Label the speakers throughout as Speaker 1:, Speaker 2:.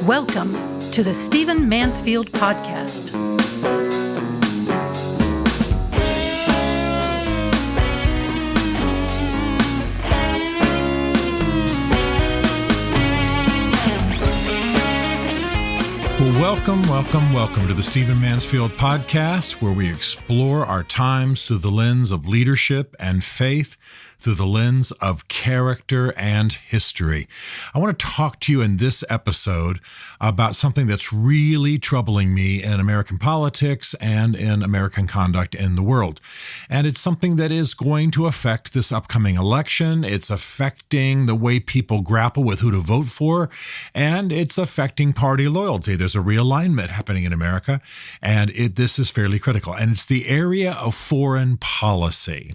Speaker 1: Welcome to the Stephen Mansfield Podcast.
Speaker 2: Welcome to the Stephen Mansfield Podcast, where we explore our times through the lens of leadership and faith, through the lens of character and history. I want to talk to you in this episode about something that's really troubling me in American politics and in American conduct in the world. And it's something that is going to affect this upcoming election. It's affecting the way people grapple with who to vote for, and it's affecting party loyalty. There's a realignment happening in America, and this is fairly critical. And it's the area of foreign policy.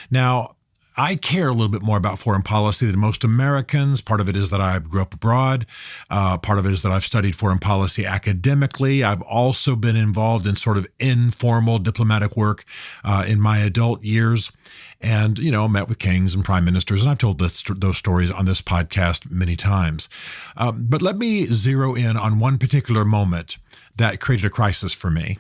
Speaker 2: Now, I care a little bit more about foreign policy than most Americans. Part of it is that I grew up abroad. Part of it is that I've studied foreign policy academically. I've also been involved in sort of informal diplomatic work in my adult years. And, met with kings and prime ministers, and I've told those stories on this podcast many times. But let me zero in on one particular moment that created a crisis for me.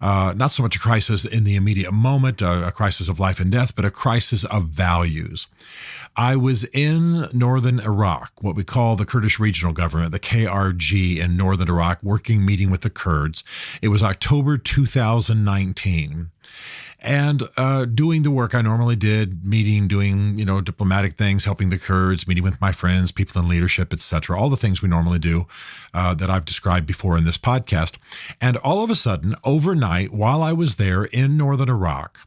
Speaker 2: Not so much a crisis in the immediate moment, a crisis of life and death, but a crisis of values. I was in northern Iraq, what we call the Kurdish Regional Government, the KRG in northern Iraq, meeting with the Kurds. It was October 2019. And doing the work I normally did, doing, diplomatic things, helping the Kurds, meeting with my friends, people in leadership, etc., all the things we normally do that I've described before in this podcast. And all of a sudden, overnight, while I was there in northern Iraq,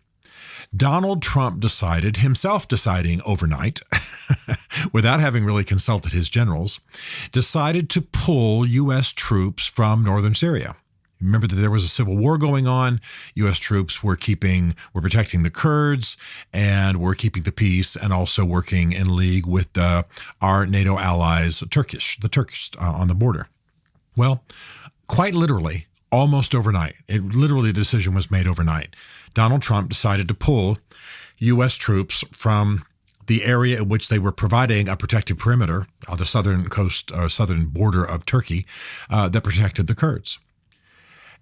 Speaker 2: Donald Trump deciding overnight, without having really consulted his generals, decided to pull U.S. troops from northern Syria. Remember that there was a civil war going on. U.S. troops were protecting the Kurds and were keeping the peace, and also working in league with our NATO allies, the Turkish on the border. Well, quite literally, almost overnight, the decision was made overnight. Donald Trump decided to pull U.S. troops from the area in which they were providing a protective perimeter on the southern border of Turkey that protected the Kurds.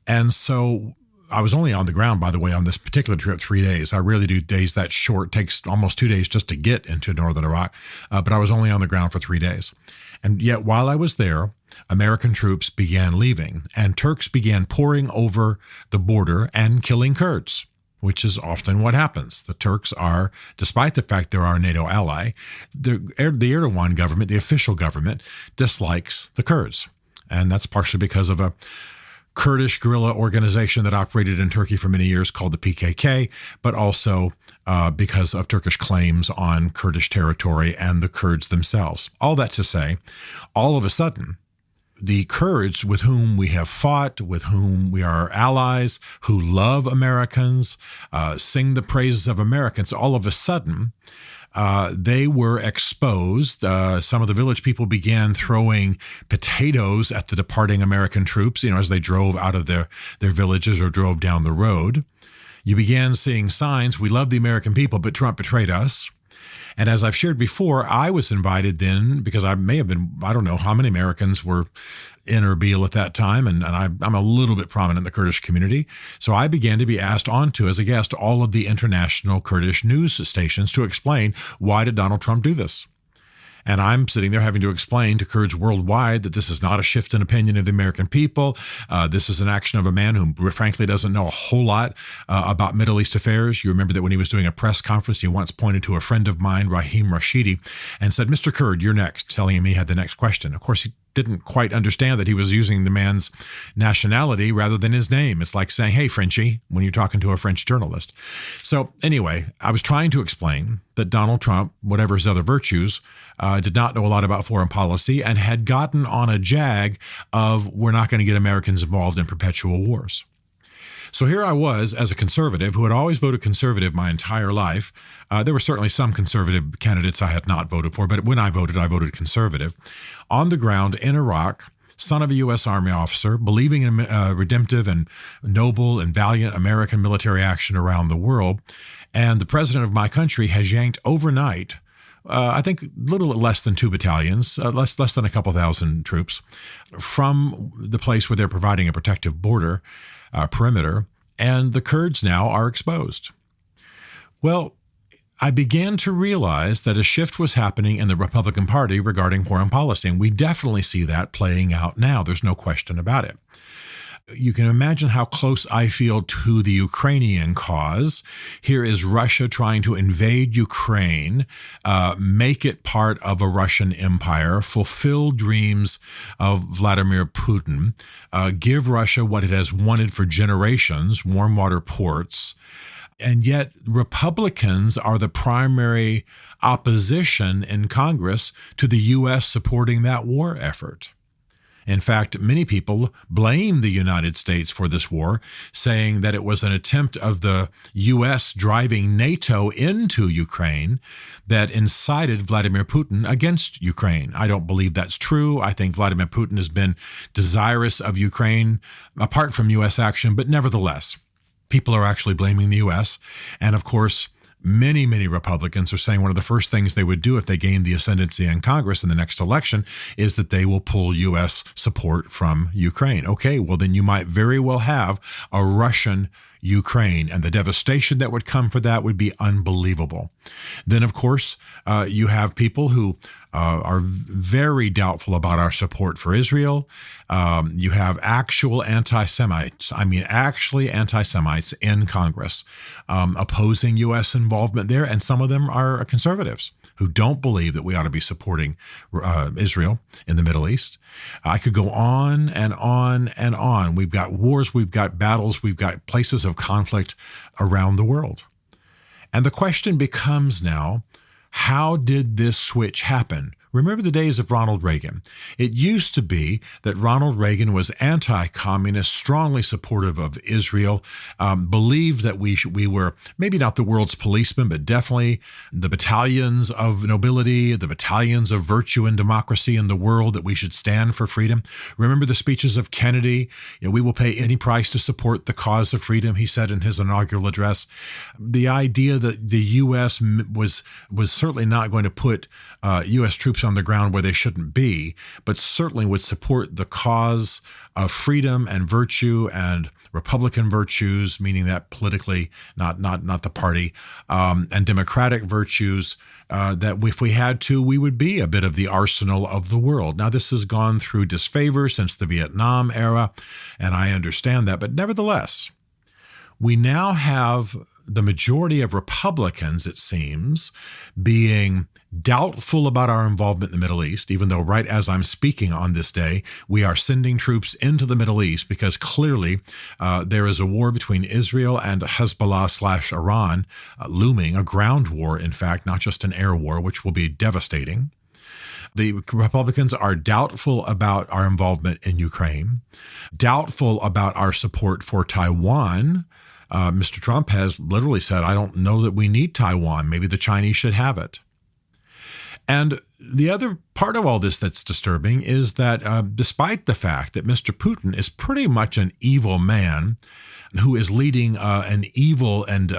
Speaker 2: And so I was only on the ground, by the way, on this particular trip, 3 days. I rarely do days that short. It takes almost 2 days just to get into northern Iraq. But I was only on the ground for 3 days. And yet while I was there, American troops began leaving, and Turks began pouring over the border and killing Kurds, which is often what happens. The Turks are, despite the fact they're our NATO ally, the Erdogan government, the official government, dislikes the Kurds. And that's partially because of a Kurdish guerrilla organization that operated in Turkey for many years called the PKK, but also because of Turkish claims on Kurdish territory and the Kurds themselves. All that to say, all of a sudden, the Kurds with whom we have fought, with whom we are allies, who love Americans, sing the praises of Americans, all of a sudden, they were exposed. Some of the village people began throwing potatoes at the departing American troops, as they drove out of their villages or drove down the road. You began seeing signs, we love the American people, but Trump betrayed us. And as I've shared before, I was invited then, because I don't know how many Americans were in Erbil at that time, and I'm a little bit prominent in the Kurdish community. So I began to be asked onto, as a guest, all of the international Kurdish news stations to explain, why did Donald Trump do this? And I'm sitting there having to explain to Kurds worldwide that this is not a shift in opinion of the American people. This is an action of a man who, frankly, doesn't know a whole lot about Middle East affairs. You remember that when he was doing a press conference, he once pointed to a friend of mine, Rahim Rashidi, and said, "Mr. Kurd, you're next," telling him he had the next question. Of course, he didn't quite understand that he was using the man's nationality rather than his name. It's like saying, "Hey, Frenchie," when you're talking to a French journalist. So anyway, I was trying to explain that Donald Trump, whatever his other virtues, did not know a lot about foreign policy and had gotten on a jag of, we're not going to get Americans involved in perpetual wars. So here I was as a conservative who had always voted conservative my entire life. There were certainly some conservative candidates I had not voted for, but when I voted conservative. On the ground in Iraq, son of a U.S. Army officer, believing in redemptive and noble and valiant American military action around the world. And the president of my country has yanked overnight I think a little less than 2 battalions, less than a couple thousand troops from the place where they're providing a protective border, perimeter, and the Kurds now are exposed. Well, I began to realize that a shift was happening in the Republican Party regarding foreign policy, and we definitely see that playing out now. There's no question about it. You can imagine how close I feel to the Ukrainian cause. Here is Russia trying to invade Ukraine, make it part of a Russian empire, fulfill dreams of Vladimir Putin, give Russia what it has wanted for generations, warm water ports. And yet Republicans are the primary opposition in Congress to the U.S. supporting that war effort. In fact, many people blame the United States for this war, saying that it was an attempt of the U.S. driving NATO into Ukraine that incited Vladimir Putin against Ukraine. I don't believe that's true. I think Vladimir Putin has been desirous of Ukraine apart from U.S. action, but nevertheless, people are actually blaming the U.S. And of course, many Republicans are saying one of the first things they would do if they gained the ascendancy in Congress in the next election is that they will pull U.S. support from Ukraine. Okay, well, then you might very well have a Russian Ukraine, and the devastation that would come for that would be unbelievable. Then, of course, you have people who are very doubtful about our support for Israel. You have actual anti-Semites, actually anti-Semites in Congress opposing U.S. involvement there, and some of them are conservatives who don't believe that we ought to be supporting Israel in the Middle East. I could go on and on and on. We've got wars, we've got battles, we've got places of conflict around the world. And the question becomes now, how did this switch happen? Remember the days of Ronald Reagan. It used to be that Ronald Reagan was anti-communist, strongly supportive of Israel, believed that we were maybe not the world's policemen, but definitely the battalions of nobility, the battalions of virtue and democracy in the world, that we should stand for freedom. Remember the speeches of Kennedy? We will pay any price to support the cause of freedom, he said in his inaugural address. The idea that the U.S. was certainly not going to put U.S. troops on the ground where they shouldn't be, but certainly would support the cause of freedom and virtue and Republican virtues, meaning that politically, not the party, and democratic virtues, that if we had to, we would be a bit of the arsenal of the world. Now, this has gone through disfavor since the Vietnam era, and I understand that, but nevertheless, we now have the majority of Republicans, it seems, being doubtful about our involvement in the Middle East, even though right as I'm speaking on this day, we are sending troops into the Middle East because clearly there is a war between Israel and Hezbollah/Iran looming, a ground war, in fact, not just an air war, which will be devastating. The Republicans are doubtful about our involvement in Ukraine, doubtful about our support for Taiwan. Mr. Trump has literally said, I don't know that we need Taiwan. Maybe the Chinese should have it. And the other part of all this that's disturbing is that despite the fact that Mr. Putin is pretty much an evil man who is leading an evil and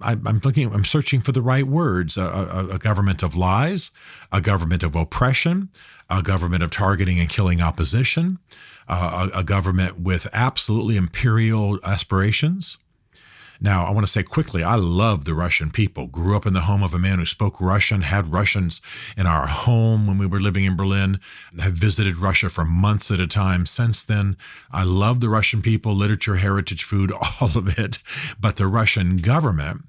Speaker 2: I'm searching for the right words, a government of lies, a government of oppression, a government of targeting and killing opposition, a government with absolutely imperial aspirations. Now, I want to say quickly, I love the Russian people. Grew up in the home of a man who spoke Russian, had Russians in our home when we were living in Berlin, have visited Russia for months at a time since then. I love the Russian people, literature, heritage, food, all of it. But the Russian government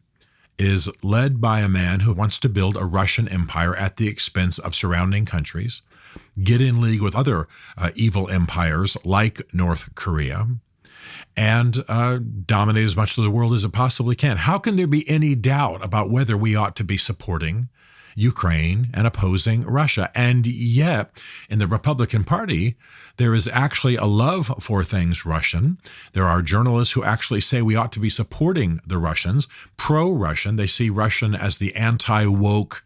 Speaker 2: is led by a man who wants to build a Russian empire at the expense of surrounding countries, get in league with other evil empires like North Korea, and dominate as much of the world as it possibly can. How can there be any doubt about whether we ought to be supporting Ukraine and opposing Russia? And yet, in the Republican Party, there is actually a love for things Russian. There are journalists who actually say we ought to be supporting the Russians, pro-Russian. They see Russian as the anti-woke,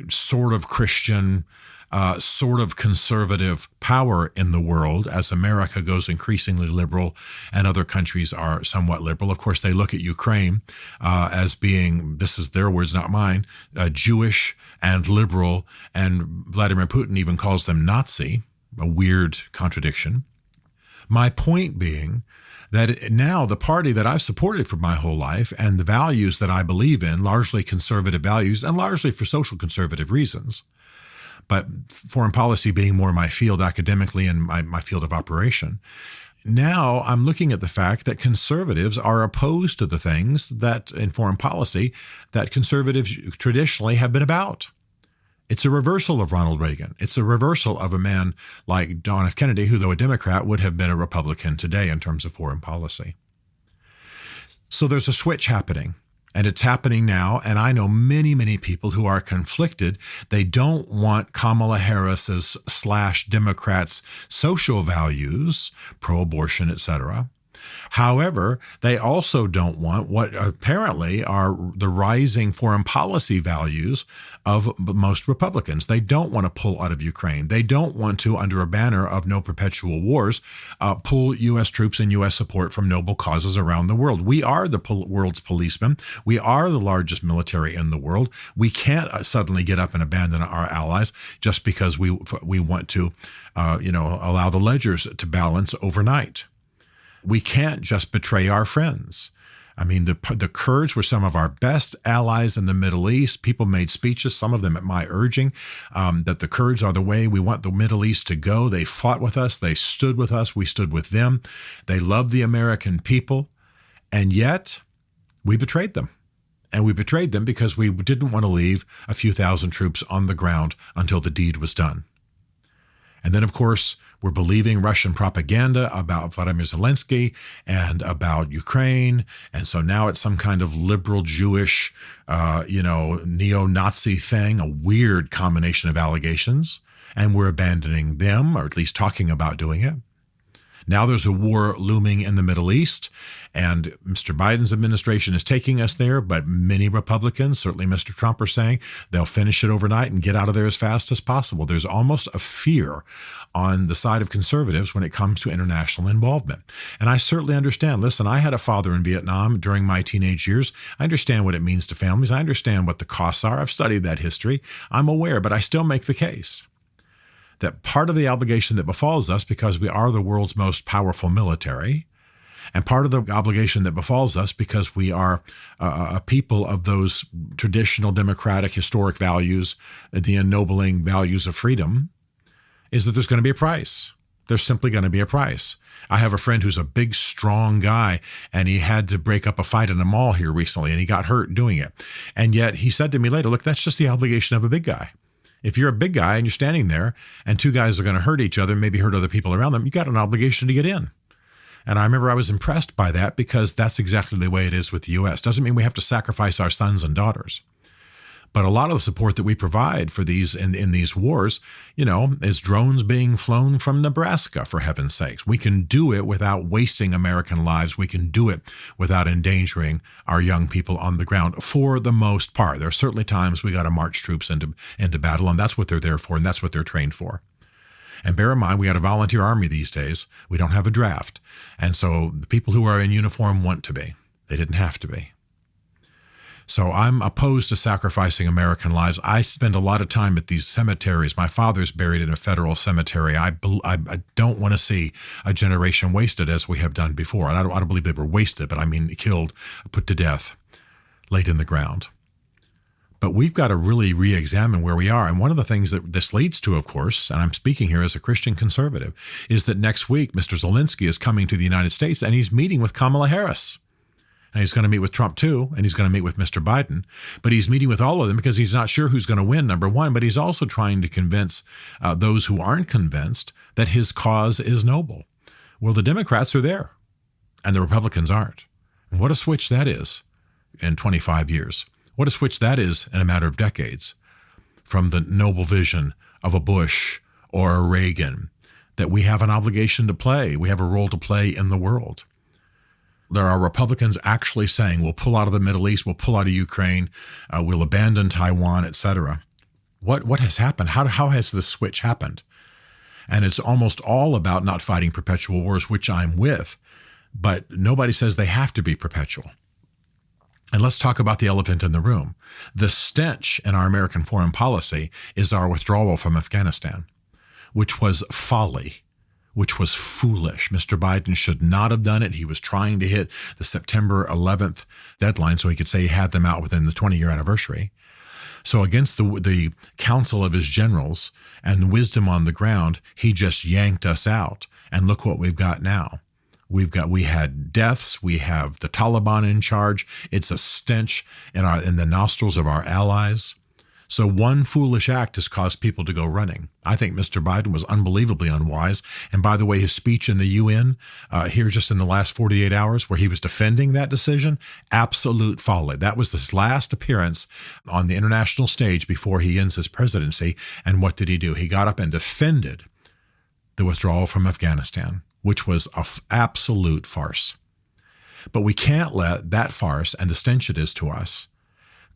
Speaker 2: sort of Christian, sort of conservative power in the world as America goes increasingly liberal and other countries are somewhat liberal. Of course, they look at Ukraine as being, this is their words, not mine, Jewish and liberal, and Vladimir Putin even calls them Nazi, a weird contradiction. My point being that now the party that I've supported for my whole life and the values that I believe in, largely conservative values and largely for social conservative reasons, but foreign policy being more my field academically and my field of operation. Now I'm looking at the fact that conservatives are opposed to the things that in foreign policy that conservatives traditionally have been about. It's a reversal of Ronald Reagan. It's a reversal of a man like John F. Kennedy, who, though a Democrat, would have been a Republican today in terms of foreign policy. So there's a switch happening. And it's happening now, and I know many, many people who are conflicted. They don't want Kamala Harris's / Democrats' social values, pro-abortion, etc. However, they also don't want what apparently are the rising foreign policy values of most Republicans. They don't want to pull out of Ukraine. They don't want to, under a banner of no perpetual wars, pull U.S. troops and U.S. support from noble causes around the world. We are the world's policemen. We are the largest military in the world. We can't suddenly get up and abandon our allies just because we want to, allow the ledgers to balance overnight. We can't just betray our friends. I mean, the Kurds were some of our best allies in the Middle East. People made speeches, some of them at my urging, that the Kurds are the way we want the Middle East to go. They fought with us. They stood with us. We stood with them. They loved the American people. And yet we betrayed them. And we betrayed them because we didn't want to leave a few thousand troops on the ground until the deed was done. And then, of course, we're believing Russian propaganda about Vladimir Zelensky and about Ukraine. And so now it's some kind of liberal Jewish, neo-Nazi thing, a weird combination of allegations. And we're abandoning them, or at least talking about doing it. Now there's a war looming in the Middle East, and Mr. Biden's administration is taking us there, but many Republicans, certainly Mr. Trump, are saying they'll finish it overnight and get out of there as fast as possible. There's almost a fear on the side of conservatives when it comes to international involvement. And I certainly understand. Listen, I had a father in Vietnam during my teenage years. I understand what it means to families. I understand what the costs are. I've studied that history. I'm aware, but I still make the case that part of the obligation that befalls us, because we are the world's most powerful military, and part of the obligation that befalls us because we are a people of those traditional democratic historic values, the ennobling values of freedom, is that there's going to be a price. There's simply going to be a price. I have a friend who's a big, strong guy, and he had to break up a fight in a mall here recently, and he got hurt doing it. And yet he said to me later, look, that's just the obligation of a big guy. If you're a big guy and you're standing there and two guys are going to hurt each other, maybe hurt other people around them, you got an obligation to get in. And I remember I was impressed by that because that's exactly the way it is with the U.S. Doesn't mean we have to sacrifice our sons and daughters. But a lot of the support that we provide for these in these wars, is drones being flown from Nebraska, for heaven's sakes. We can do it without wasting American lives. We can do it without endangering our young people on the ground for the most part. There are certainly times we got to march troops into battle, and that's what they're there for, and that's what they're trained for. And bear in mind, we got a volunteer army these days. We don't have a draft. And so the people who are in uniform want to be. They didn't have to be. So I'm opposed to sacrificing American lives. I spend a lot of time at these cemeteries. My father's buried in a federal cemetery. I don't want to see a generation wasted as we have done before. And I don't believe they were wasted, but I mean killed, put to death, laid in the ground. But we've got to really re-examine where we are. And one of the things that this leads to, of course, and I'm speaking here as a Christian conservative, is that next week, Mr. Zelensky is coming to the United States and he's meeting with Kamala Harris. And he's going to meet with Trump too, and he's going to meet with Mr. Biden. But he's meeting with all of them because he's not sure who's going to win, number one. But he's also trying to convince those who aren't convinced that his cause is noble. Well, the Democrats are there, and the Republicans aren't. And what a switch that is in 25 years. What a switch that is in a matter of decades from the noble vision of a Bush or a Reagan, that we have an obligation to play. We have a role to play in the world. There are Republicans actually saying we'll pull out of the Middle East, we'll pull out of Ukraine, we'll abandon Taiwan, etc. What has happened? How has this switch happened? And it's almost all about not fighting perpetual wars, which I'm with, but nobody says they have to be perpetual. And let's talk about the elephant in the room. The stench in our American foreign policy is our withdrawal from Afghanistan, which was folly, which was foolish. Mr. Biden should not have done it. He was trying to hit the September 11th deadline so he could say he had them out within the 20-year anniversary. So against the counsel of his generals and wisdom on the ground, he just yanked us out. And look what we've got now. We had deaths. We have the Taliban in charge. It's a stench in the nostrils of our allies. So one foolish act has caused people to go running. I think Mr. Biden was unbelievably unwise. And by the way, his speech in the UN here just in the last 48 hours where he was defending that decision, absolute folly. That was his last appearance on the international stage before he ends his presidency. And what did he do? He got up and defended the withdrawal from Afghanistan, which was an absolute farce. But we can't let that farce and the stench it is to us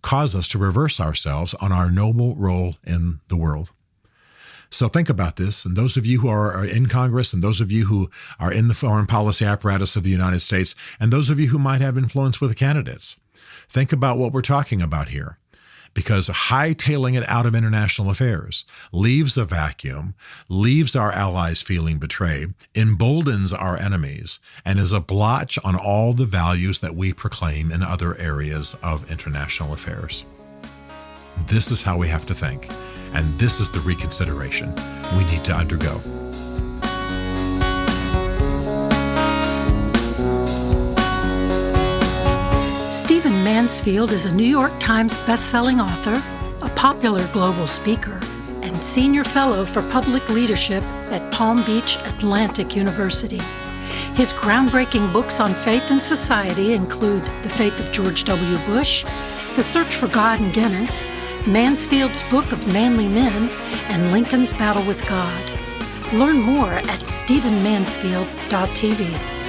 Speaker 2: cause us to reverse ourselves on our noble role in the world. So think about this, and those of you who are in Congress, and those of you who are in the foreign policy apparatus of the United States, and those of you who might have influence with the candidates, think about what we're talking about here. Because hightailing it out of international affairs leaves a vacuum, leaves our allies feeling betrayed, emboldens our enemies, and is a blotch on all the values that we proclaim in other areas of international affairs. This is how we have to think, and this is the reconsideration we need to undergo.
Speaker 1: Stephen Mansfield is a New York Times best-selling author, a popular global speaker, and senior fellow for public leadership at Palm Beach Atlantic University. His groundbreaking books on faith and society include The Faith of George W. Bush, The Search for God in Guinness, Mansfield's Book of Manly Men, and Lincoln's Battle with God. Learn more at stephenmansfield.tv.